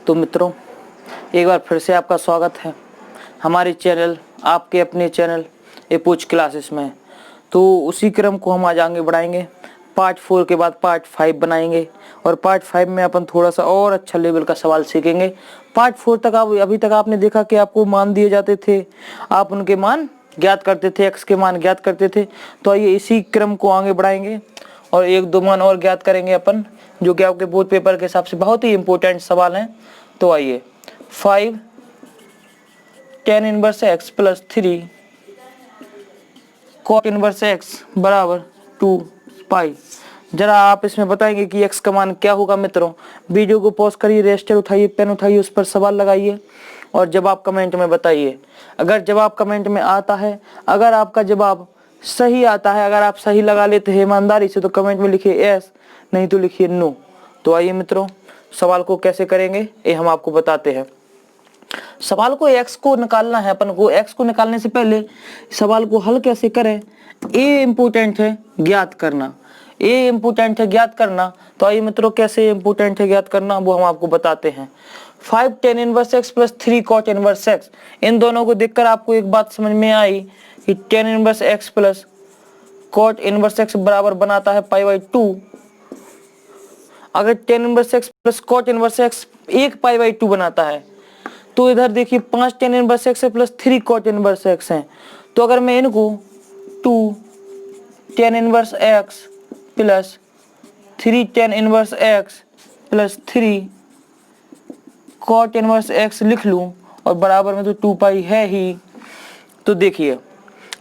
तो मित्रों, एक बार फिर से आपका स्वागत है हमारे चैनल, आपके अपने चैनल एपूच क्लासेस में। तो उसी क्रम को हम आज आगे बढ़ाएंगे। पार्ट 4 के बाद पार्ट 5 बनाएंगे और पार्ट 5 में अपन थोड़ा सा और अच्छा लेवल का सवाल सीखेंगे। पार्ट 4 तक अभी तक आपने देखा कि आपको मान दिए जाते थे, आप उनके मान ज्ञात करते थे, एक्स के मान ज्ञात करते थे। तो आइए इसी क्रम को आगे बढ़ाएंगे और एक दो मान और ज्ञात करेंगे अपन, जो कि आपके बोर्ड पेपर के हिसाब से बहुत ही इंपॉर्टेंट सवाल हैं। तो आइए 5 tan inverse x plus 3 cot inverse x बराबर 2 पाई। जरा आप इसमें बताएंगे कि x का मान क्या होगा। मित्रों, वीडियो को पॉज करिए, रजिस्टर उठाइए, पेन उठाइए, उस पर सवाल लगाइए और जवाब कमेंट में बताइए। अगर जवाब कमेंट में आता है, अगर आपका जवाब सही आता है, अगर आप सही लगा लेते हैं ईमानदारी से, तो कमेंट में लिखिए यस, नहीं तो लिखिए नो। तो आइए मित्रों, सवाल को कैसे करेंगे ये हम आपको बताते हैं। सवाल को x को निकालना है अपन को। x को निकालने से पहले सवाल को हल कैसे करें, ये इम्पोर्टेंट है ज्ञात करना, ये इम्पोर्टेंट है ज्ञात करना। तो आइए मित्रों, कैसे इम्पोर्टेंट है ज्ञात करना वो हम आपको बताते हैं। 5 tan inverse x plus 3 cot inverse x, इन दोनों को देखकर आपको एक बात समझ में आई कि tan inverse x plus cot inverse x बराबर बनाता है पाई बाई 2। अगर tan inverse x plus cot inverse x 1 pi by 2 बनाता है, तो इधर देखिए 5 tan इनवर्स x है प्लस 3 cot इनवर्स x है। तो अगर मैं इनको 2 tan inverse x plus 3 tan inverse x plus 3 cot inverse x लिख लूं और बराबर में तो 2 पाई है ही, तो देखिए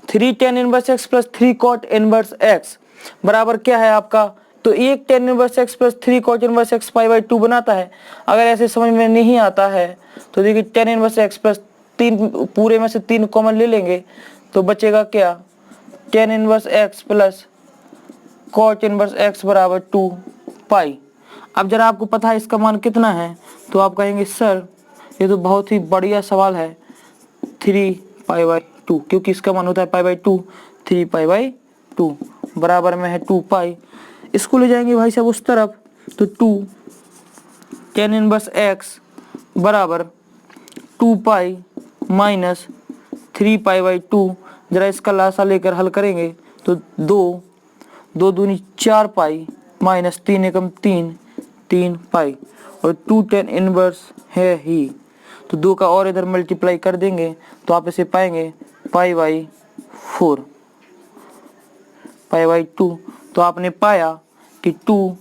3 tan inverse x plus 3 cot inverse x बराबर क्या है आपका, तो 1 tan inverse x plus 3 cot inverse x pi by 2 बनाता है। अगर ऐसे समझ में नहीं आता है तो देखिए tan इनवर्स x प्लस 3, पूरे में से 3 कॉमन ले लेंगे तो बचेगा क्या, tan inverse x plus cot inverse x बराबर 2 पाई। अब जरा आपको पता है इसका मान कितना है, तो आप कहेंगे सर ये तो बहुत ही बढ़िया सवाल है, 3 पाई बाई 2, क्योंकि इसका मान होता है पाई बाई 2, 3 पाई बाई 2 बराबर में है 2 पाई। इसको ले जाएंगे भाई साहब उस तरफ, तो 2 tan इनवर्स x बराबर 2 पाई माइनस 3 पाई बाई 2। जरा इसका लासा लेकर हल करेंगे तो 2 दूनी 4 पाई माइनस 3 एकम 3 पाई और 2 tan इनवर्स है ही, तो 2 का और इधर मल्टीप्लाई कर देंगे तो आप इसे पाएंगे पाई बाई 4 पाई बाई 2। तो आपने पाया कि 2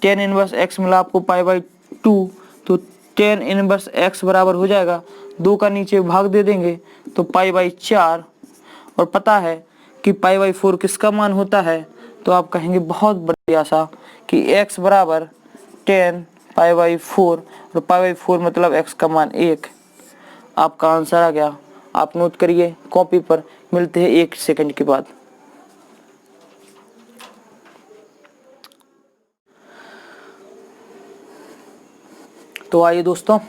tan इनवर्स x मिला आपको पाई बाई 2, तो tan इनवर्स x बराबर हो जाएगा 2 का नीचे भाग दे देंगे तो पाई बाई 4। और पता है कि पाई बाई 4 किसका मान होता है, तो आप कहेंगे बहुत बढ़िया सा कि x बराबर tan पाई बाई 4 और पाई बाई 4 मतलब x का मान 1। आपका आंसर आ गया। आप नोट करिए कॉपी पर, मिलते हैं 1 सेकंड के बाद। तो आइए दोस्तों,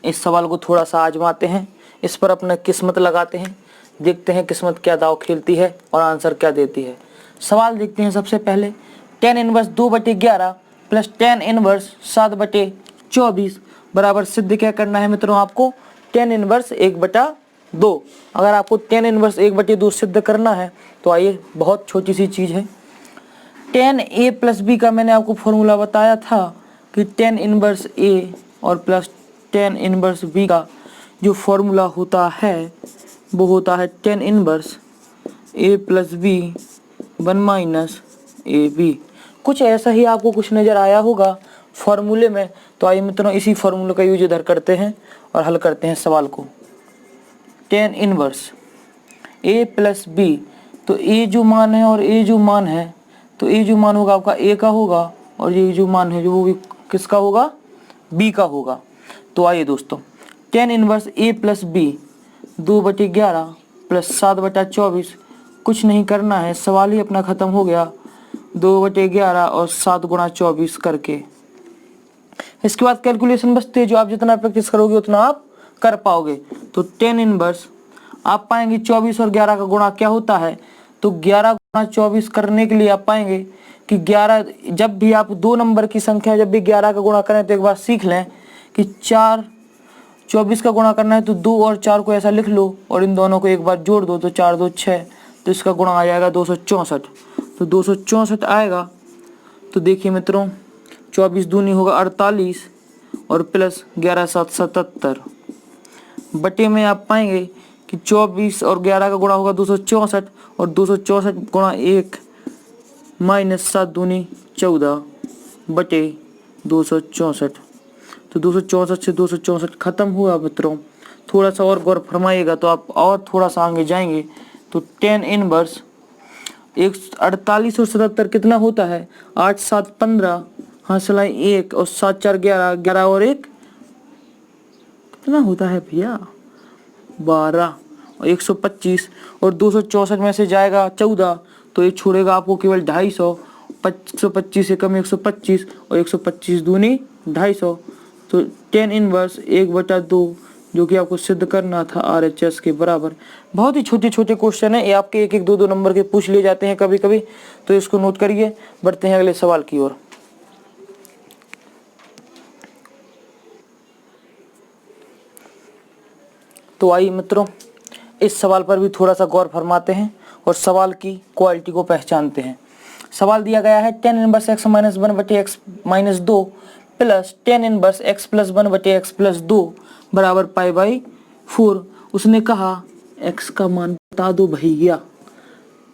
इस सवाल को थोड़ा सा आजमाते हैं, इस पर अपना किस्मत लगाते हैं, देखते हैं किस्मत क्या दाव खेलती है और आंसर क्या देती है। सवाल देखते हैं सबसे पहले। tan inverse 2/11 plus tan inverse 7/24 बराबर सिद्ध क्या करना है मित्रों, आपको tan इनवर्स 1/2। अगर आपको tan इनवर्स 1/2 सिद्ध करना है तो आइए, बहुत छोटी सी चीज़ है। tan a प्लस b का मैंने आपको फॉर्मूला बताया था कि tan इनवर्स a और प्लस tan इनवर्स b का जो फॉर्मूला होता है वो होता है tan inverse a plus b 1 minus A B. कुछ ऐसा ही आपको कुछ नज़र आया होगा फॉर्मूले में। तो आइए मित्रों, इसी फॉर्मूले का यूज इधर करते हैं और हल करते हैं सवाल को। tan inverse a plus b, तो a जो मान है और a जो मान है, तो a जो मान होगा आपका a का होगा और ये जो मान है जो वो भी किसका होगा, b का होगा। तो आइए दोस्तों, tan inverse a plus b 2/11 plus 7/24, कुछ नहीं करना है, सवाल ही अपना ख़त्म हो गया। 2/11 और 7 गुणा 24 करके, इसके बाद कैलकुलेशन बचती है, जो आप जितना प्रैक्टिस करोगे उतना आप कर पाओगे। तो tan इनवर्स आप पाएंगे 24 और 11 का गुणा क्या होता है, तो 11 गुणा 24 करने के लिए आप पाएंगे कि 11, जब भी आप 2 नंबर की संख्या जब भी 11 का गुणा करें तो एक बार सीख लें कि 24 का गुणा करना है तो 2 और 4 को ऐसा लिख लो और इन दोनों को एक बार जोड़ दो तो 4 2 6, तो इसका गुणा आ जाएगा 264। तो 264 आएगा। तो देखिए मित्रों 24 दूनी होगा 48 और प्लस 11 7 77 बटे में आप पाएंगे कि 24 और 11 का गुणा होगा 264 और 264 गुणा 1 माइनस 7 दूनी 14 बटे 264। तो 264 से 264 खत्म हुआ मित्रों। थोड़ा सा और गौर फरमाइएगा तो आप और थोड़ा सा आगे जाएंगे तो 10 इनवर्स 48 और 77 कितना होता है 8 7 15 हाँ 1 और 7 4 11 11 और 1 कितना होता है भैया 12 और 125 और 264 में से जाएगा 14 तो ये छोड़ेगा आपको केवल 250। 125 से कम 125 और 125 दूनी 250। तो 10 इनवर्स 1/2 जो कि आपको सिद्ध करना था RHS के बराबर। बहुत ही छोटे छोटे क्वेश्चन है, ये आपके 1 1 2 2 नंबर के पूछ लिए जाते हैं कभी कभी, तो इसको नोट करिए। बढ़ते हैं अगले सवाल की ओर। तो आइए मित्रों इस सवाल पर भी थोड़ा सा गौर फरमाते हैं और सवाल की क्वालिटी को पहचानते हैं। सवाल दिया गया है 10 इनवर्स x माइनस 1 बटे x minus 2 plus 10 inverse x plus 1 बटे x प्लस 2 बराबर π/4। उसने कहा x का मान बता दो भैया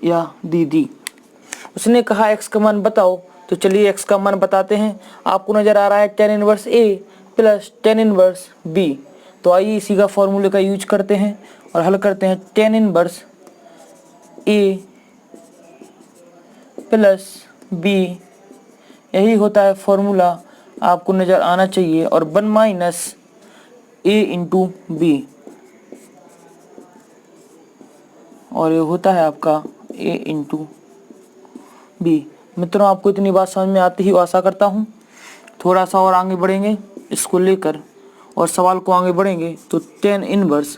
या दीदी। उसने कहा x का मान बताओ, तो चलिए x का मान बताते हैं। आपको नजर आ रहा है 10 inverse a plus 10 inverse b। तो आइए इसी का फॉर्मूले का यूज करते हैं और हल करते हैं। 10 इनवर्स a प्लस b, यही होता है फॉर्मूला, आपको नज़र आना चाहिए। और 1 माइनस a इंटू बी, और ये होता है आपका a इंटू बी। मित्रों आपको इतनी बात समझ में आती ही आशा करता हूँ। थोड़ा सा और आगे बढ़ेंगे इसको लेकर और सवाल को आगे बढ़ेंगे। तो 10 इनवर्स,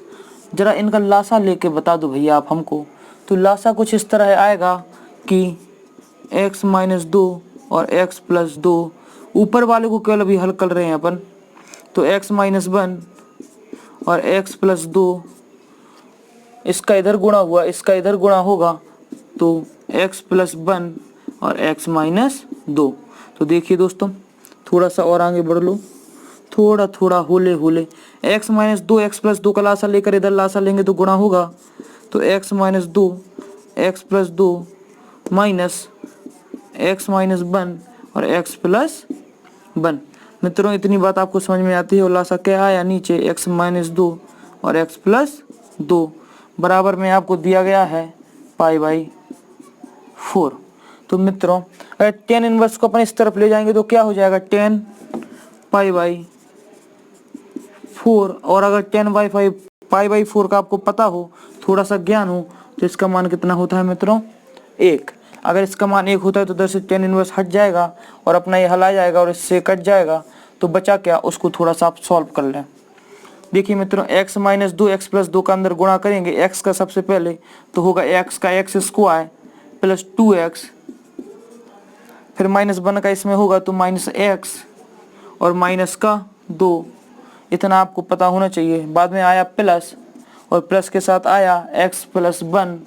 जरा इनका लासा लेके बता दो भैया आप हमको। तो लासा कुछ इस तरह आएगा कि x माइनस 2 और x प्लस 2, ऊपर वाले को केवल अभी हल कर रहे हैं अपन। तो x माइनस 1 और x प्लस 2, इसका इधर गुणा हुआ इसका इधर गुणा होगा तो x प्लस 1 और x माइनस 2। तो देखिए दोस्तों थोड़ा सा और आगे बढ़ लो, थोड़ा थोड़ा होले होले। x माइनस 2 x प्लस 2 का लासा लेकर इधर लासा लेंगे तो गुणा होगा। तो x minus 2 x plus 2 minus x minus 1 और x प्लस 1। मित्रों इतनी बात आपको समझ में आती है। और लासा क्या आया नीचे x माइनस 2 और x प्लस 2 बराबर में आपको दिया गया है π/4। तो मित्रों अगर 10 इनवर्स को अपन इस तरफ ले जाएंगे तो क्या हो जाएगा 10 π/4। और अगर 10 π/4 का आपको पता हो, थोड़ा सा ज्ञान हो, तो इसका मान कितना होता है मित्रों 1। अगर इसका मान 1 होता है तो 10 से 10 इनवर्स हट जाएगा और अपना ये हल आ जाएगा और इससे कट जाएगा। तो बचा क्या, उसको थोड़ा सा आप सॉल्व कर लें। देखिए मित्रों x माइनस 2 x प्लस 2 का अंदर गुणा करेंगे x का सबसे पहले तो होगा x का x स्क्वायर प्लस 2x, फिर माइनस 1 का इसमें होगा तो माइनस x और माइनस का 2। इतना आपको पता होना चाहिए। बाद में आया प्लस और प्लस के साथ आया x प्लस 1।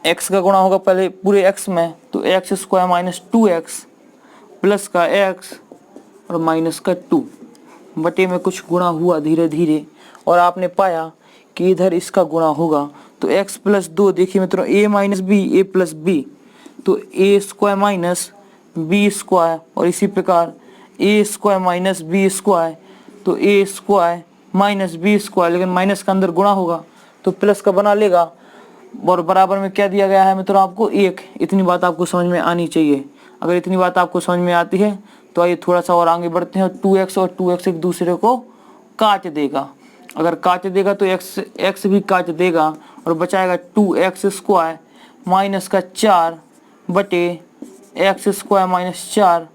x का गुणा होगा पहले पूरे x में तो x square minus 2x plus का x और माइनस का 2 बटे में कुछ गुणा हुआ धीरे धीरे और आपने पाया कि इधर इसका गुणा होगा। तो x प्लस 2, देखिए मित्रों a minus B a plus B, तो a square minus B square और इसी प्रकार a square minus B square, तो a square minus B square, लेकिन माइनस का अंदर गुणा होगा तो प्लस का बना लेगा। और बराबर में क्या दिया गया है मित्रों आपको 1। इतनी बात आपको समझ में आनी चाहिए। अगर इतनी बात आपको समझ में आती है तो आइए थोड़ा सा और आगे बढ़ते हैं। 2x और 2x एक दूसरे को काट देगा। अगर काट देगा तो x भी काट देगा और बचाएगा 2x स्क्वायर माइनस का 4 बटे x स्क्वायर माइनस 4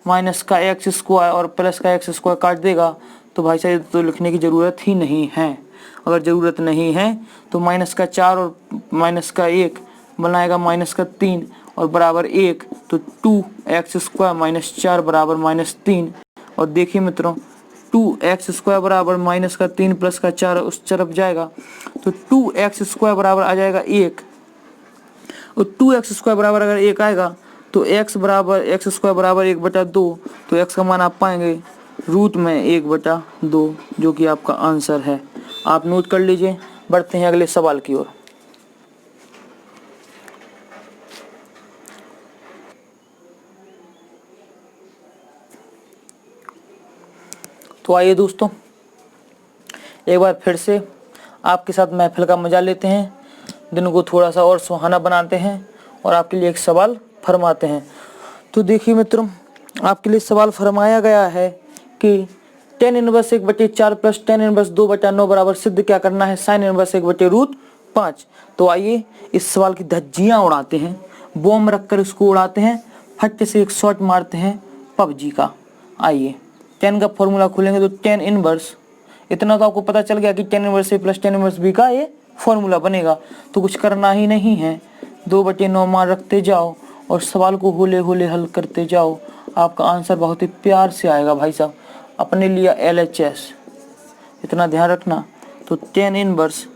माइनस का x स्क्वायर और प्लस का x स्क्वायर काट देगा। तो भाई साहब तो लिखने की ज़रूरत ही नहीं है। अगर ज़रूरत नहीं है तो माइनस का 4 और माइनस का 1 बनाएगा माइनस का 3 और बराबर 1, तो 2x² माइनस 4 बराबर -3। और देखिए मित्रों 2x² बराबर -3 प्लस का 4 उस तरफ जाएगा, तो 2x² बराबर आ जाएगा 1। और 2x² बराबर अगर 1 आएगा तो x² बराबर 1/2, तो x का मान आप पाएंगे रूट में 1/2, जो कि आपका आंसर है। आप नोट कर लीजिए। बढ़ते हैं अगले सवाल की ओर। तो आइए दोस्तों, एक बार फिर से आपके साथ महफिल का मजा लेते हैं, दिन को थोड़ा सा और सुहाना बनाते हैं और आपके लिए एक सवाल फरमाते हैं। तो देखिए मित्रों, आपके लिए सवाल फरमाया गया है कि tan inverse 1/4 plus tan inverse 2/9 बराबर सिद्ध क्या करना है sin इनवर्स 1/√5। तो आइए इस सवाल की धज्जियां उड़ाते हैं, बॉम्ब रखकर इसको उड़ाते हैं, फट से एक शॉट मारते हैं पबजी का। आइए tan का फॉर्मूला खोलेंगे तो tan इनवर्स, इतना तो आपको पता चल गया कि tan inverse A plus tan inverse B का ये फॉर्मूला बनेगा, तो कुछ करना ही नहीं है। 2/9 मान रखते जाओ और सवाल को होले होले हल करते जाओ। आपका आंसर बहुत ही प्यार से आएगा भाई साहब। अपने लिए LHS, इतना ध्यान रखना। तो tan इनवर्स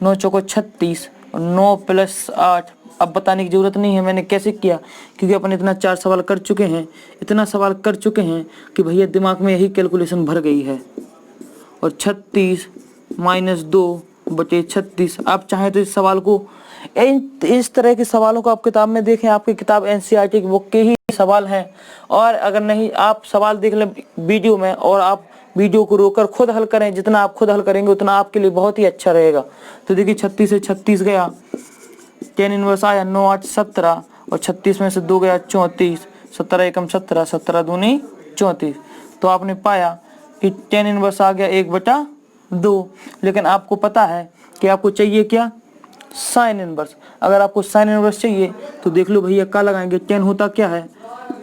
9 चौको 36 और 9 प्लस 8, अब बताने की ज़रूरत नहीं है मैंने कैसे किया, क्योंकि अपन इतना 4 सवाल कर चुके हैं, इतना सवाल कर चुके हैं कि भैया दिमाग में यही कैलकुलेशन भर गई है। और 36 माइनस 2/36। आप चाहें तो इस सवाल को इस तरह के सवालों को आप किताब में देखें, आपकी किताब NCERT की बुक के ही सवाल हैं। और अगर नहीं, आप सवाल देख लें वीडियो में और आप वीडियो को रोककर खुद हल करें। जितना आप खुद हल करेंगे उतना आपके लिए बहुत ही अच्छा रहेगा। तो देखिए 36 से 36 गया, tan इनवर्स आया 9 8 17 और 36 में से 2 गया 34, 17 एकम 17, 17 दूनी 34। तो आपने पाया कि tan इनवर्स आ गया 1/2। लेकिन आपको पता है कि आपको चाहिए क्या, साइन इनवर्स। अगर आपको साइन इनवर्स चाहिए तो देख लो भैया, क्या लगाएंगे, tan होता क्या है,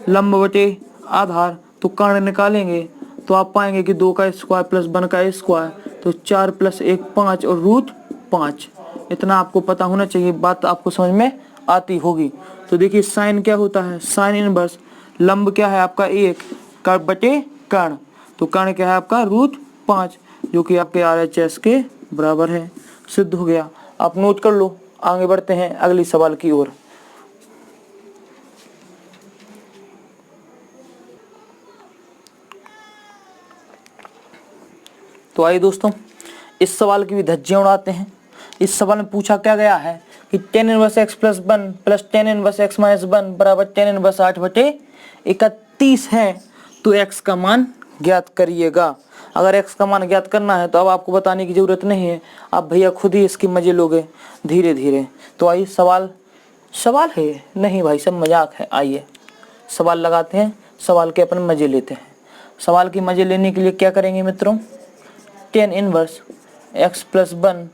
लंब बटे आधार, तो कर्ण निकालेंगे तो आप पाएंगे कि 2 का स्क्वायर प्लस 1 का स्क्वायर, तो 4 + 1 5 और √5। इतना आपको पता होना चाहिए, बात आपको समझ में आती होगी। तो देखिए साइन क्या होता है, साइन इनवर्स, लंब क्या है आपका 1 का बटे कर्ण, तो कर्ण क्या है आपका √5, जो कि आपके RHS के बराबर है। सिद्ध हो गया। आप नोट कर लो। आगे बढ़ते हैं अगली सवाल की ओर। तो आइए दोस्तों, इस सवाल की भी धज्जियां उड़ाते हैं। इस सवाल में पूछा क्या गया है कि tan inverse x + 1 plus tan inverse x - 1 बराबर tan इनवर्स 8/31 है, तो x का मान ज्ञात करिएगा। अगर x का मान ज्ञात करना है तो अब आपको बताने की जरूरत नहीं है, आप भैया खुद ही इसकी मजे लोगे धीरे धीरे। तो आइए सवाल है नहीं भाई सब मजाक है। आइए सवाल लगाते हैं, सवाल के अपन मजे लेते हैं। सवाल की मजे लेने के लिए क्या करेंगे मित्रों, tan inverse x + 1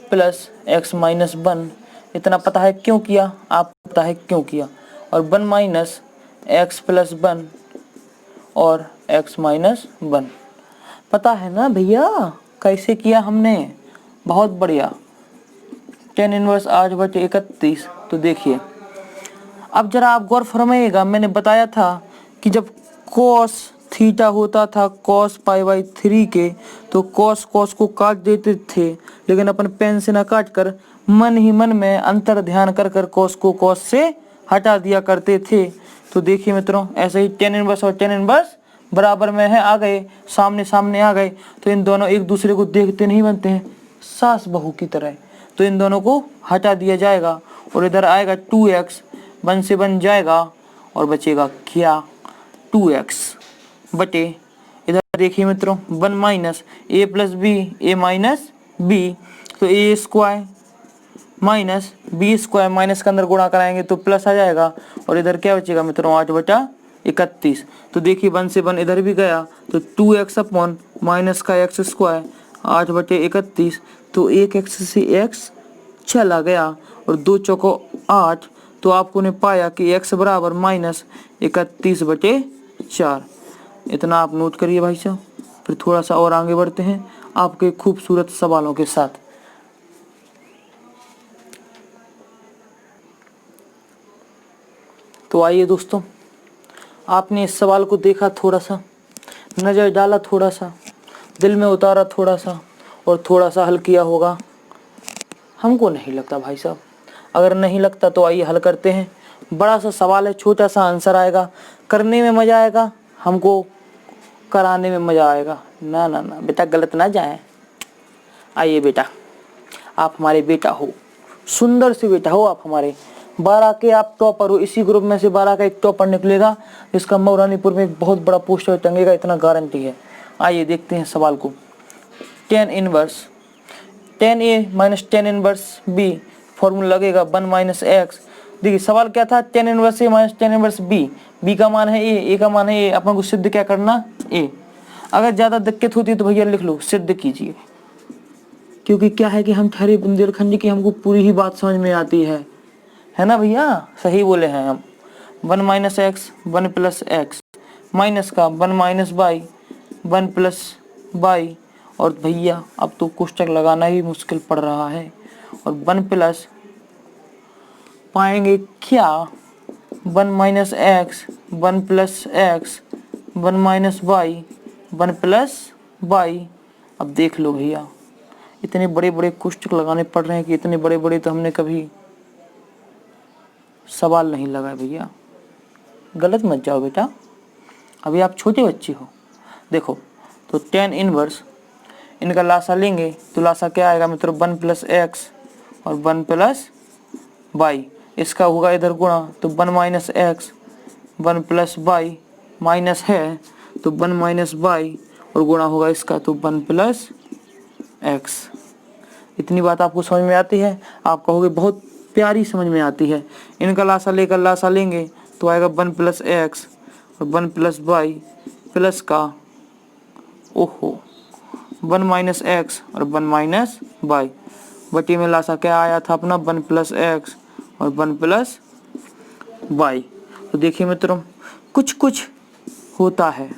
plus x - 1, इतना पता है क्यों किया, आपको पता है क्यों किया, और 1 माइनस x + 1 और x - 1 पता है ना भैया कैसे किया हमने, बहुत बढ़िया। tan inverse 8/31। तो देखिए अब जरा आप गौर फरमाइएगा, मैंने बताया था कि जब cos थीटा होता था cos π/3 के, तो cos को काट देते थे, लेकिन अपन पेन से ना काट कर मन ही मन में अंतर ध्यान कर cos को cos से हटा दिया करते थे। तो देखिए मित्रों, ऐसे ही tan इनवर्स और tan इनवर्स बराबर में है, आ गए सामने आ गए, तो इन दोनों एक दूसरे को देखते नहीं बनते हैं, सास बहू की तरह। तो इन दोनों को हटा दिया जाएगा और इधर आएगा 2x, 1 से 1 जाएगा और बचेगा क्या, 2x बटे, इधर देखिए मित्रों 1 minus a + b a minus b, तो a square minus b square, minus के अंदर गुणा कराएंगे तो प्लस आ जाएगा, और इधर क्या बचेगा मित्रों 8/31। तो देखिए 1 से 1 इधर भी गया, तो 2x अपॉन माइनस का x स्क्वायर 8/31, तो 1x से x चला गया और 2 चौको 8, तो आपको ने पाया कि x बराबर -31/4। इतना आप नोट करिए भाई साहब। फिर थोड़ा सा और आगे बढ़ते हैं आपके खूबसूरत सवालों के साथ। तो आइए दोस्तों, आपने इस सवाल को देखा, थोड़ा सा नज़र डाला, थोड़ा सा दिल में उतारा, थोड़ा सा और थोड़ा सा हल किया होगा। हमको नहीं लगता भाई साहब। अगर नहीं लगता तो आइए हल करते हैं। बड़ा सा सवाल है, छोटा सा आंसर आएगा, करने में मज़ा आएगा, हमको कराने में मज़ा आएगा। ना ना ना बेटा, गलत ना जाए। आइए बेटा, आप हमारे बेटा हो, सुंदर से बेटा हो आप हमारे। 12 के आप टॉपर हो, इसी ग्रुप में से 12 का एक टॉपर निकलेगा, इसका मौरानीपुर में एक बहुत बड़ा पोस्टर टंगेगा, इतना गारंटी है। आइए देखते हैं सवाल को। 10 inverse 10a minus 10 inverse b, formula लगेगा 1 माइनस एक्स। देखिए सवाल क्या था, 10 inverse a minus 10 inverse b का मान है a का मान है a। अपन को सिद्ध क्या करना, a। अगर ज़्यादा दिक्कत होती है तो भैया लिख लो, सिद्ध कीजिए, क्योंकि क्या है कि हम ठहरे बुंदेलखंडी की, हमको पूरी ही बात समझ में आती है ना भैया, सही बोले हैं हम। 1 minus x 1 plus x, minus का 1 माइनस बाई 1 प्लस बाई, और भैया अब तो कोष्टक लगाना ही मुश्किल पड़ रहा है। और 1 प्लस पाएंगे क्या, 1 minus x 1 plus x 1 minus by 1 plus by. अब देख लो भैया, इतने बड़े बड़े कोष्टक लगाने पड़ रहे हैं कि इतने बड़े बड़े तो हमने कभी सवाल नहीं लगाए भैया। गलत मत जाओ बेटा, अभी आप छोटे बच्चे हो। देखो तो 10 इनवर्स, इनका लासा लेंगे तो लासा क्या आएगा मित्रों, 1 प्लस एक्स और 1 प्लस बाई। इसका होगा इधर गुणा तो 1 minus x 1 plus by, minus है तो 1 माइनस बाई, और गुणा होगा इसका तो 1 प्लस एक्स। इतनी बात आपको समझ में आती है? आप कहोगे बहुत प्यारी समझ में आती है। इनका लासा लेकर लासा लेंगे तो आएगा 1 प्लस एक्स और 1 प्लस बाई, प्लस का ओहो 1 माइनस एक्स और 1 माइनस बाई, बटी में लासा क्या आया था अपना, 1 प्लस एक्स और 1 प्लस बाई। तो देखिए मित्रों, कुछ कुछ होता है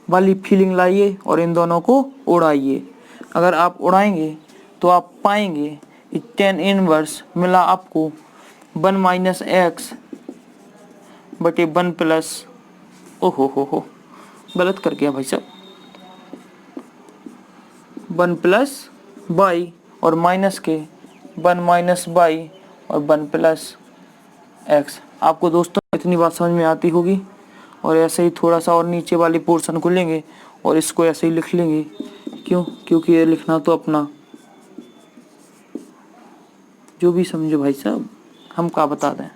वाली फीलिंग लाइए और इन दोनों को उड़ाइए। अगर आप उड़ाएंगे तो आप पाएंगे कि 10 इनवर्स मिला आपको 1 माइनस एक्स बटे 1 प्लस, ओहो गलत कर गया भाई साहब, 1 प्लस बाई और माइनस के 1 माइनस बाई और 1 प्लस एक्स। आपको दोस्तों इतनी बात समझ में आती होगी। और ऐसे ही थोड़ा सा और नीचे वाले पोर्शन को लेंगे और इसको ऐसे ही लिख लेंगे। क्यों? क्योंकि ये लिखना तो अपना, जो भी समझो भाई साहब, हम क्या बता दें।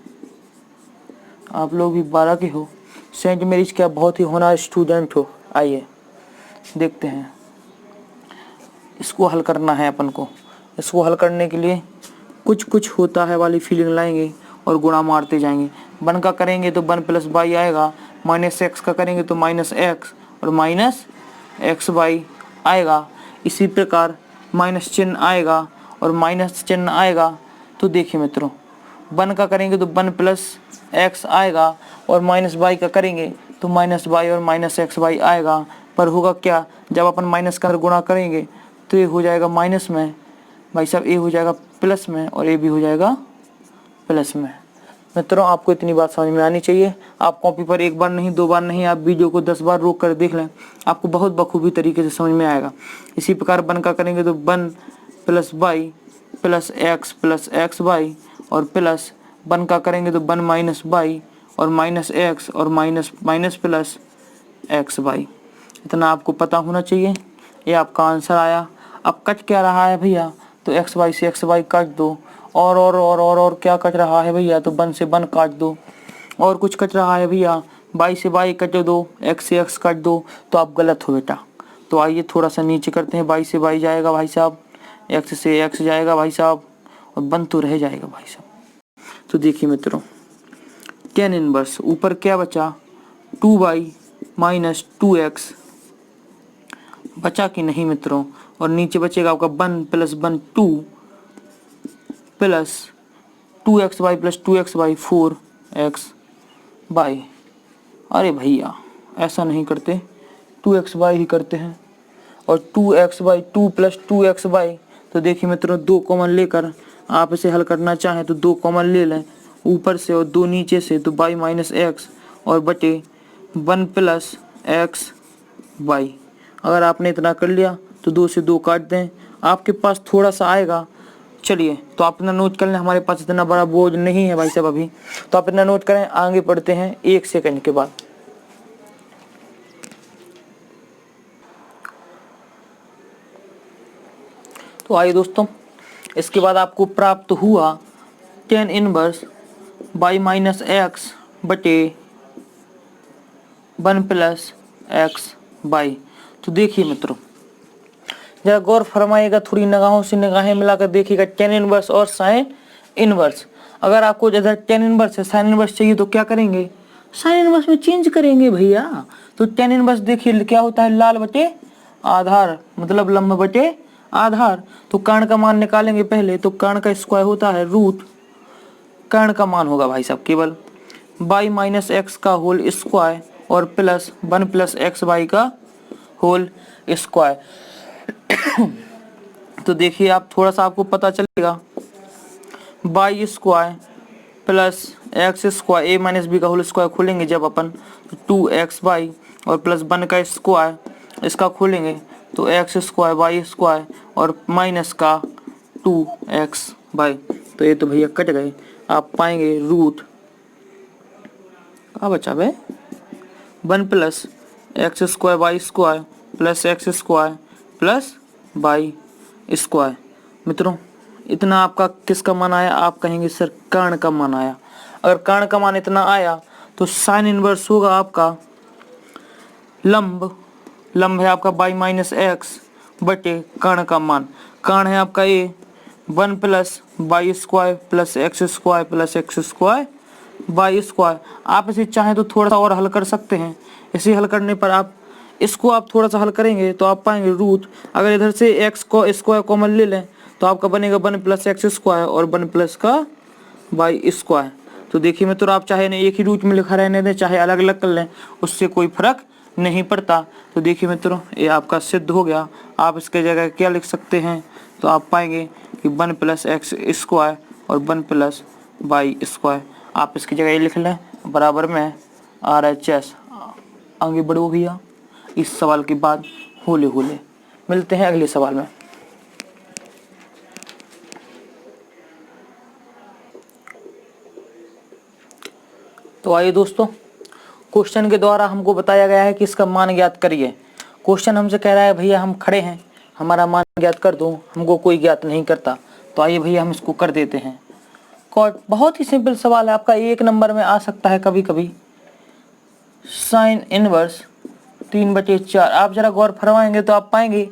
आप लोग भी 12 के हो, सेंट मैरिज का बहुत ही होनहार स्टूडेंट हो। आइए देखते हैं, इसको हल करना है अपन को। इसको हल करने के लिए कुछ कुछ होता है वाली फीलिंग लाएंगे और गुणा मारते जाएंगे। 1 का करेंगे तो 1 प्लस बाई आएगा, माइनस एक्स का करेंगे तो माइनस एक्स और माइनस एक्स बाई आएगा। इसी प्रकार माइनस चिन्ह आएगा और माइनस चिन्ह आएगा। तो देखिए मित्रों, 1 का करेंगे तो 1 प्लस एक्स आएगा और माइनस बाई का करेंगे तो माइनस बाई और माइनस एक्स बाई आएगा। पर होगा क्या, जब अपन माइनस का गुणा करेंगे तो ये हो जाएगा माइनस में भाई साहब, ए हो जाएगा प्लस में और ए भी हो जाएगा प्लस में। मित्रों आपको इतनी बात समझ में आनी चाहिए। आप कॉपी पर एक बार नहीं, 2 बार नहीं, आप वीडियो को 10 बार रोक कर देख लें, आपको बहुत बखूबी तरीके से समझ में आएगा। इसी प्रकार 1 का करेंगे तो 1 plus by plus x by और प्लस 1 का करेंगे तो 1 माइनस बाई और माइनस एक्स और minus minus plus x by. इतना आपको पता होना चाहिए। ये आपका आंसर आया। अब कट क्या रहा है भैया, तो एक्स बाई से एक्स बाई काट दो, और क्या कट रहा है भैया, तो 1 से 1 काट दो, और कुछ कट रहा है भैया, बाई से बाई कट दो, एक्स से एक्स काट दो। तो आप गलत हो बेटा। तो आइए थोड़ा सा नीचे करते हैं, बाई से बाई जाएगा भाई साहब, एक्स से एक्स जाएगा भाई साहब, और 1 तो रह जाएगा भाई साहब। तो देखिए मित्रों, 10 इनवर्स, ऊपर क्या बचा, 2y माइनस 2x बचा कि नहीं मित्रों, और नीचे बचेगा आपका 1 plus 1 2 plus 2x by plus 2x by 4x by. अरे भैया ऐसा नहीं करते, 2x बाई ही करते हैं। और 2x by 2 plus 2x by, तो देखिए मित्रों 2 कॉमन लेकर आप इसे हल करना चाहें तो 2 कॉमन ले लें, ऊपर से और 2 नीचे से, तो y माइनस एक्स और बटे 1 प्लस एक्स वाई। अगर आपने इतना कर लिया तो 2 से 2 काट दें, आपके पास थोड़ा सा आएगा। चलिए तो आप इतना नोट कर लें, हमारे पास इतना बड़ा बोझ नहीं है भाई साहब अभी, तो आप इतना नोट करें। आगे बढ़ते हैं 1 सेकंड के बाद। तो आइए दोस्तों, इसके बाद आपको प्राप्त हुआ tan inverse y minus x बटे 1 प्लस एक्स वाई। तो देखिए मित्रों, जरा गौर फरमाइएगा, थोड़ी निगाहों से निगाहें मिलाकर देखिएगा tan इनवर्स और sin इनवर्स। अगर आपको इधर tan इनवर्स है sin इनवर्स चाहिए तो क्या करेंगे, sin इनवर्स में चेंज करेंगे भैया। तो tan इनवर्स देखिए क्या होता है, लाल बटे आधार, मतलब लंब बटे आधार। तो कर्ण का मान निकालेंगे पहले, तो कर्ण का स्क्वायर होता है रूट, कर्ण का मान होगा भाई साहब केवल y माइनस एक्स का होल स्क्वायर और प्लस 1 प्लस एक्स वाई का होल स्क्वायर। तो देखिए आप थोड़ा सा आपको पता चलेगा, y square plus X square a minus B का होल स्क्वायर खोलेंगे जब अपन, तो 2xy और प्लस 1 का स्क्वायर इसका खोलेंगे तो एक्स स्क्वायर वाई स्क्वायर और माइनस का 2xy। तो ये तो भैया कट गए, आप पाएंगे रूट क्या बचा भाई, 1 plus X square Y square plus X square plus Y square. मित्रों इतना आपका किसका मान आया, आप कहेंगे सर कर्ण का मान आया। अगर कर्ण का मान इतना आया तो साइन इनवर्स होगा आपका लंब, लंब है आपका y माइनस एक्स बटे कर्ण का मान, कर्ण है आपका a 1 plus Y square plus X square plus X square Y square. आप इसे चाहें तो थोड़ा सा और हल कर सकते हैं। इसे हल करने पर आप इसको आप थोड़ा सा हल करेंगे तो आप पाएंगे रूट, अगर इधर से एक्स को स्क्वायर कॉमन ले लें तो आपका बनेगा 1 प्लस एक्स स्क्वायर और 1 प्लस का वाई स्क्वायर। तो देखिए मित्रों, आप चाहे एक ही रूट में लिखा रहने दें चाहे अलग अलग कर लें, उससे कोई फर्क नहीं पड़ता। तो देखिए मित्रों, ये आपका सिद्ध हो गया। आप इसके जगह क्या लिख सकते हैं, तो आप पाएंगे कि 1 प्लस एक्स स्क्वायर और 1 प्लस वाई स्क्वायर। आप इसकी जगह ये लिख लें बराबर में RHS। आगे बढ़ो भैया, इस सवाल के बाद होले होले मिलते हैं अगले सवाल में। तो आइए दोस्तों, क्वेश्चन के द्वारा हमको बताया गया है कि इसका मान ज्ञात करिए। क्वेश्चन हमसे कह रहा है भैया हम खड़े हैं, हमारा मान ज्ञात कर दो, हमको कोई ज्ञात नहीं करता। तो आइए भैया हम इसको कर देते हैं। कॉट बहुत ही सिंपल सवाल है, आपका 1 नंबर में आ सकता है कभी कभी। साइन इनवर्स 3/4, आप जरा गौर फरमाएंगे तो आप पाएंगे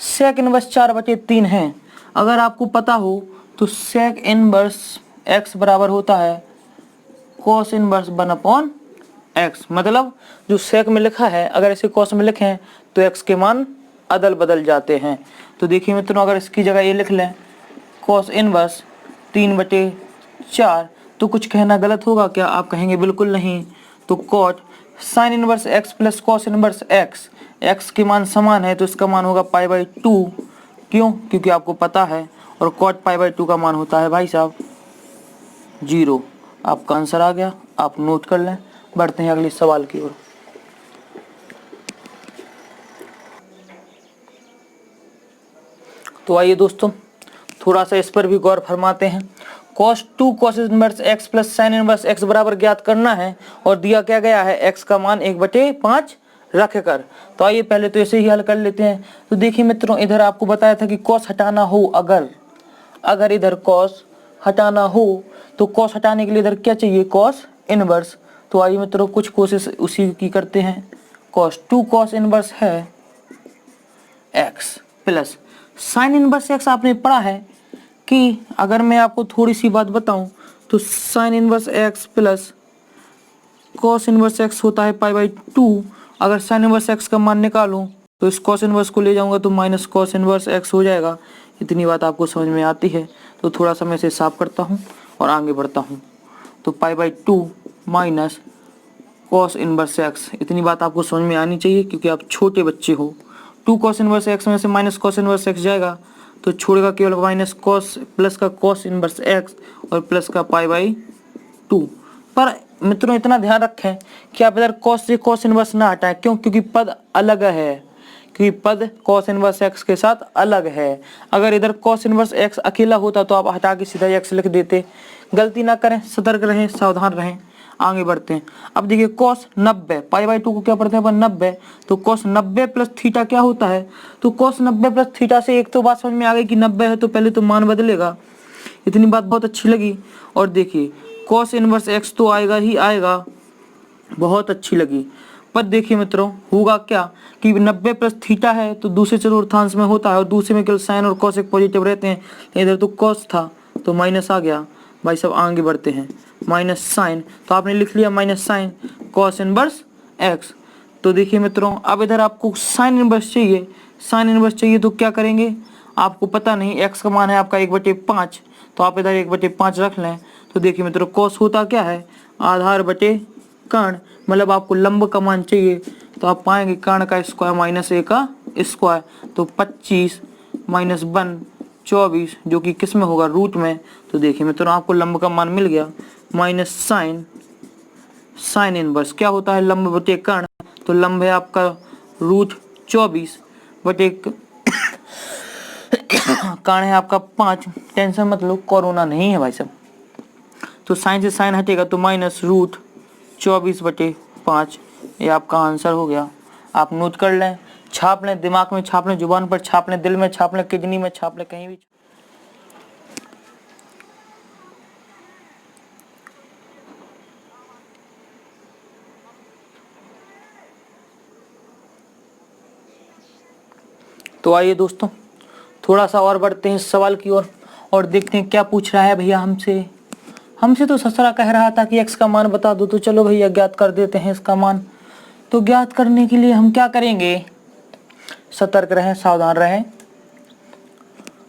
सेक इनवर्स 4/3 है। अगर आपको पता हो तो सेक इनवर्स x बराबर होता है कॉस इनवर्स 1/x, मतलब जो सेक में लिखा है अगर इसे कॉस में लिखें तो x के मान अदल बदल जाते हैं। तो देखिए मित्रों, अगर इसकी जगह ये लिख लें कॉस इनवर्स 3/4, तो कुछ कहना गलत होगा क्या, आप कहेंगे बिल्कुल नहीं। तो cot sine inverse x plus cos inverse x के मान समान है तो इसका मान होगा π/2। क्यों, क्योंकि आपको पता है, और कॉट π/2 का मान होता है भाई साहब 0। आपका आंसर आ गया, आप नोट कर लें। बढ़ते हैं अगले सवाल की ओर। तो आइए दोस्तों, थोड़ा सा इस पर भी गौर फरमाते हैं। cos 2 cos inverse x plus sine inverse x बराबर ज्ञात करना है और दिया क्या गया है x का मान 1/5 रख कर। तो आइए पहले तो इसे ही हल कर लेते हैं। तो देखिए मित्रों, इधर आपको बताया था कि cos हटाना हो, अगर इधर cos हटाना हो तो cos हटाने के लिए इधर क्या चाहिए, cos इनवर्स। तो आइए मित्रों कुछ कोशिश उसी की करते हैं। cos 2 cos इनवर्स है x plus sine inverse x आपने पढ़ा है कि अगर मैं आपको थोड़ी सी बात बताऊं तो sign inverse x plus cos inverse x होता है π/2। अगर साइन इनवर्स x का मान निकालूं तो इस कॉस इनवर्स को ले जाऊंगा तो माइनस कॉस इनवर्स x हो जाएगा। इतनी बात आपको समझ में आती है। तो थोड़ा सा मैं इसे साफ करता हूं और आगे बढ़ता हूं। तो π/2 माइनस कॉस इनवर्स x, इतनी बात आपको समझ में आनी चाहिए क्योंकि आप छोटे बच्चे हो। 2 कॉस इनवर्स x में से माइनस कॉस इनवर्स x जाएगा तो छोड़ेगा केवल माइनस कॉस प्लस का कॉस इनवर्स x और प्लस का π/2। 2। पर मित्रों इतना ध्यान रखें कि आप इधर cos से cos इनवर्स ना हटाएं। क्यों? क्योंकि पद अलग है, क्योंकि पद cos इनवर्स x के साथ अलग है। अगर इधर cos इनवर्स x अकेला होता तो आप हटा के सीधा x लिख देते। गलती ना करें, सतर्क रहें, सावधान रहें। आगे बढ़ते हैं। अब देखिए cos 90 पाई/2 को क्या पढ़ते हैं अपन 90, तो cos 90 प्लस थीटा क्या होता है? तो cos 90 प्लस थीटा से एक तो बात समझ में आ गई कि 90 है तो पहले तो मान बदलेगा। इतनी बात बहुत अच्छी लगी। और देखिए cos इनवर्स x तो आएगा ही आएगा, बहुत अच्छी लगी। पर देखिए मित्रों होगा क्या कि 90 प्लस थीटा है तो दूसरे चतुर्थांश में होता है और दूसरे में केवल साइन और cos एक पॉजिटिव रहते हैं। इधर तो cos था तो माइनस आ गया। भाई सब आगे बढ़ते हैं। माइनस साइन, तो आपने लिख लिया minus sine cos inverse x। तो देखिए मित्रों अब इधर आपको साइन इनवर्स चाहिए, साइन इनवर्स चाहिए तो क्या करेंगे? आपको पता नहीं x का मान है आपका 1/5, तो आप इधर 1/5 रख लें। तो देखिए मित्रों cos होता क्या है? आधार बटे कर्ण, मतलब आपको लंब का मान चाहिए तो आप पाएंगे कर्ण का स्क्वायर माइनस a का स्क्वायर, तो 25 माइनस 1 24, जो कि किस में होगा? रूट में। तो देखिए मित्रों आपको लंब का मान मिल गया। माइनस साइन, साइन इनवर्स क्या होता है? लंब बटे कर्ण, तो लंब है आपका रूट 24 बटे कर्ण है आपका 5। टेंशन मत लो, कोरोना नहीं है भाई साहब। तो साइन से साइन हटेगा तो माइनस रूट 24/5। ये आपका आंसर हो गया। आप नोट कर लें, छाप लें, दिमाग में छाप लें, जुबान पर छाप लें, दिल में छाप लें, किडनी में छाप लें, कहीं भी। तो आइए दोस्तों थोड़ा सा और बढ़ते हैं इस सवाल की ओर और देखते हैं क्या पूछ रहा है भैया हमसे। हमसे तो ससुरा कह रहा था कि x का मान बता दो, तो चलो भैया ज्ञात कर देते हैं इसका मान। तो ज्ञात करने के लिए हम क्या करेंगे? सतर्क रहें, सावधान रहें।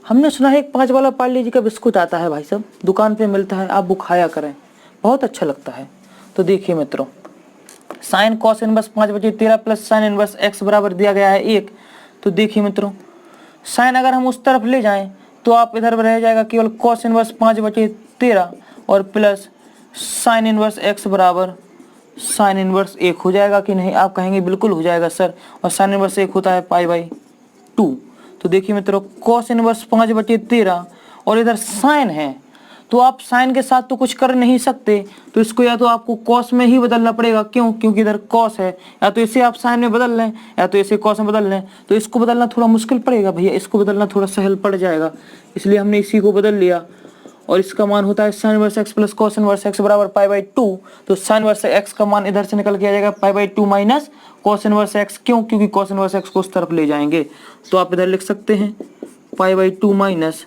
हमने सुना है एक 5 वाला पार्ले जी का बिस्कुट आता है भाई साहब, दुकान पे मिलता है, आप वो खाया करें, बहुत अच्छा लगता है। तो देखिए मित्रों sine cos inverse 5/13 plus sine inverse x बराबर दिया गया है 1। तो देखिए मित्रों साइन अगर हम उस तरफ ले जाएं तो आप इधर रह जाएगा केवल cos इनवर्स 5/13 और प्लस साइन इनवर्स x बराबर साइन इनवर्स 1 हो जाएगा कि नहीं? आप कहेंगे बिल्कुल हो जाएगा सर, और साइन इनवर्स 1 होता है पाई/2। तो देखिए मित्रों cos इनवर्स 5/13 और इधर साइन है, तो आप साइन के साथ तो कुछ कर नहीं सकते, तो इसको या तो आपको cos में ही बदलना पड़ेगा। क्यों? क्योंकि इधर cos है, या तो इसे आप साइन में बदल लें या तो इसे cos में बदल लें। तो इसको बदलना थोड़ा मुश्किल पड़ेगा भैया, इसको बदलना थोड़ा सहल पड़ जाएगा, इसलिए हमने इसी को बदल लिया। और इसका मान होता है sign inverse x plus cos inverse x बराबर पाई/2। तो साइन इनवर्स x का मान इधर से निकल के आ जाएगा पाई/2 माइनस cos इनवर्स x। क्यों? क्योंकि cos इनवर्स x को उस तरफ ले जाएंगे, तो आप इधर लिख सकते हैं पाई/2 माइनस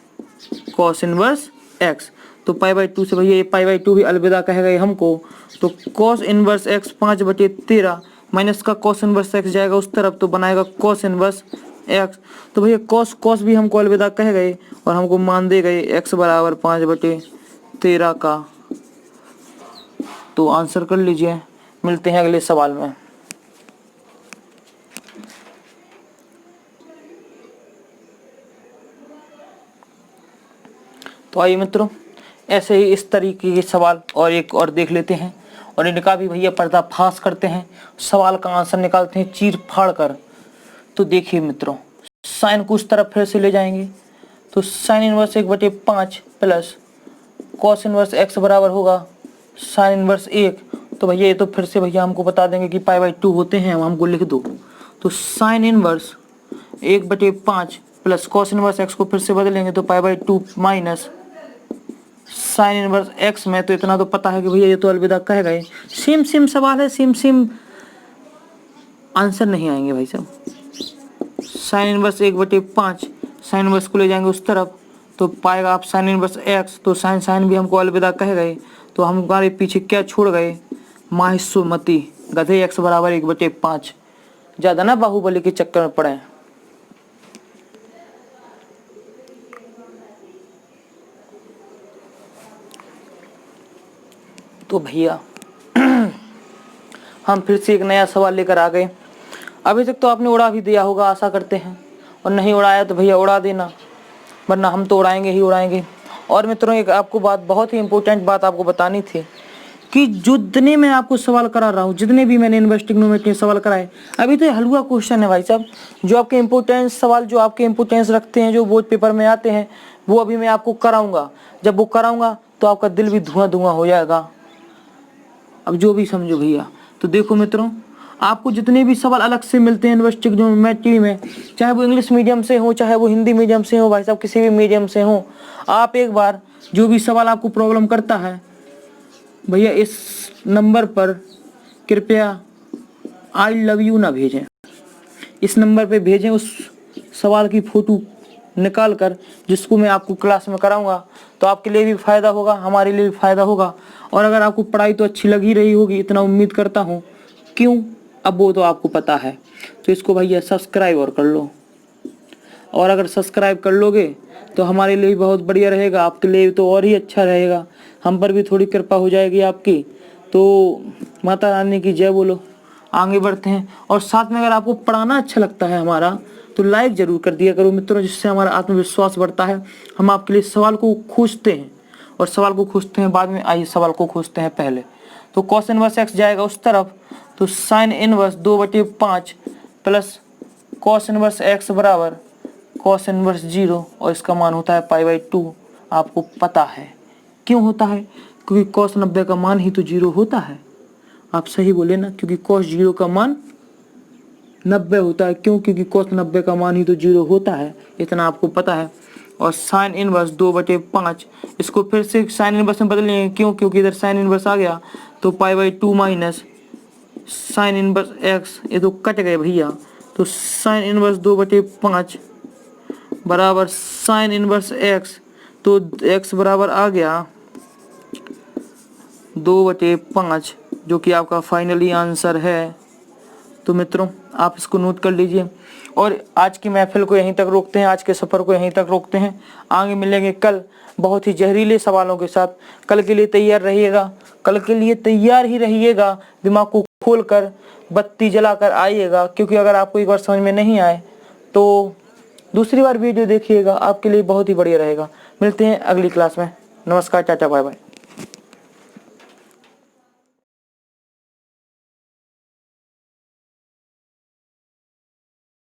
cos इनवर्स x। तो पाई/2 से भैया ये पाई/2 भी अलविदा कह गए हमको। तो cos इनवर्स x 5/13 माइनस का cos इनवर्स x जाएगा उस तरफ, तो बनाएगा cos इनवर्स x। तो भैया cos भी हमको अलविदा कह गए और हमको मान दे गए x बराबर 5/13 का। तो आंसर कर लीजिए, मिलते हैं अगले सवाल में। तो आइए मित्रों ऐसे ही इस तरीके के सवाल और एक और देख लेते हैं और इनका भी भैया पर्दाफाश करते हैं, सवाल का आंसर निकालते हैं चीर फाड़ कर। तो देखिए मित्रों साइन को उस तरफ फिर से ले जाएंगे, तो sine inverse 1/5 plus cos inverse x बराबर होगा साइन इनवर्स 1। तो भैया ये तो फिर से भैया हमको बता देंगे कि पाई/2 होते हैं, हमको लिख दो। तो sine inverse 1/5 plus cos inverse x को फिर से बदलेंगे तो पाई/2 माइनस साइन इनवर्स x में। तो इतना तो पता है कि भैया ये तो अलविदा कह गए। सेम सवाल है, सेम आंसर नहीं आएंगे भाई साहब। साइन इनवर्स 1/5 साइन इनवर्स को ले जाएंगे उस तरफ, तो पाएगा आप साइन इनवर्स x। तो साइन भी हमको अलविदा कह गए, तो हम हमारे पीछे क्या छोड़ गए? माहिष्यमती गधे x बराबर 1/5। ज़्यादा ना बाहुबली के चक्कर में पड़े। तो भैया हम फिर से एक नया सवाल लेकर आ गए। अभी तक तो आपने उड़ा भी दिया होगा आशा करते हैं, और नहीं उड़ाया तो भैया उड़ा देना, वरना हम तो उड़ाएंगे ही उड़ाएंगे। और मित्रों एक आपको बात, बहुत ही इम्पोर्टेंट बात आपको बतानी थी कि जितने मैं आपको सवाल करा रहा हूँ, जितने भी मैंने इन्वर्स ट्रिग्नोमेट्री सवाल कराए, अभी तो ये हलवा क्वेश्चन है भाई साहब। जो आपके इम्पोर्टेंस सवाल, जो आपके इम्पोर्टेंस रखते हैं, जो बोर्ड पेपर में आते हैं, वो अभी मैं आपको कराऊंगा। जब वो कराऊंगा तो आपका दिल भी धुआं धुआं हो जाएगा। अब जो भी समझो भैया। तो देखो मित्रों, आपको जितने भी सवाल अलग से मिलते हैं इन्वर्स ट्रिग्नोमेट्री में, चाहे वो इंग्लिश मीडियम से हो, चाहे वो हिंदी मीडियम से हो, भाई साहब किसी भी मीडियम से हो, आप एक बार जो भी सवाल आपको प्रॉब्लम करता है भैया, इस नंबर पर कृपया आई लव यू ना भेजें। इस नंबर पे भेजें उस सवाल की फ़ोटो निकाल कर, जिसको मैं आपको क्लास में कराऊंगा। तो आपके लिए भी फ़ायदा होगा, हमारे लिए भी फ़ायदा होगा। और अगर आपको पढ़ाई तो अच्छी लग ही रही होगी, इतना उम्मीद करता हूँ। क्यों, अब वो तो आपको पता है। तो इसको भैया सब्सक्राइब और कर लो। और अगर सब्सक्राइब कर लोगे तो हमारे लिए भी बहुत बढ़िया रहेगा, आपके लिए तो और ही अच्छा रहेगा। हम पर भी थोड़ी कृपा हो जाएगी आपकी। तो माता रानी की जय बोलो, आगे बढ़ते हैं। और साथ में अगर आपको पढ़ाना अच्छा लगता है हमारा, तो लाइक ज़रूर कर दिया करो मित्रों, जिससे हमारा आत्मविश्वास बढ़ता है। हम आपके लिए सवाल को खोजते हैं, और सवाल को खोजते हैं बाद में, आइए सवाल को खोजते हैं पहले। तो कॉस इनवर्स एक्स जाएगा उस तरफ, तो sine inverse 2/5 plus cos inverse x बराबर कॉस इनवर्स 0, और इसका मान होता है π/2। आपको पता है क्यों होता है, क्योंकि कॉस 90 का मान ही तो 0 होता है। आप सही बोले ना, क्योंकि कॉस 0 का मान 90 होता है। क्यों, क्योंकि कॉस 90 का मान ही तो 0 होता है, इतना आपको पता है। और साइन इनवर्स 2/5, इसको फिर से साइन इनवर्स में बदलेंगे। क्यों, क्योंकि इधर साइन इनवर्स आ गया, तो π/2 माइनस साइन इनवर्स एक्स, ये तो कट गए भैया। तो साइन इनवर्स 2/5 बराबर साइन इनवर्स एक्स, तो एक्स बराबर आ गया 2/5, जो कि आपका फाइनली आंसर है। तो मित्रों, आप इसको नोट कर लीजिए। और आज की महफिल को यहीं तक रोकते हैं, आज के सफ़र को यहीं तक रोकते हैं। आगे मिलेंगे कल बहुत ही जहरीले सवालों के साथ। कल के लिए तैयार रहिएगा, कल के लिए तैयार ही रहिएगा। दिमाग को खोल कर, बत्ती जलाकर आइएगा, क्योंकि अगर आपको एक बार समझ में नहीं आए तो दूसरी बार वीडियो देखिएगा, आपके लिए बहुत ही बढ़िया रहेगा। मिलते हैं अगली क्लास में। नमस्कार, टाटा, बाय बाय।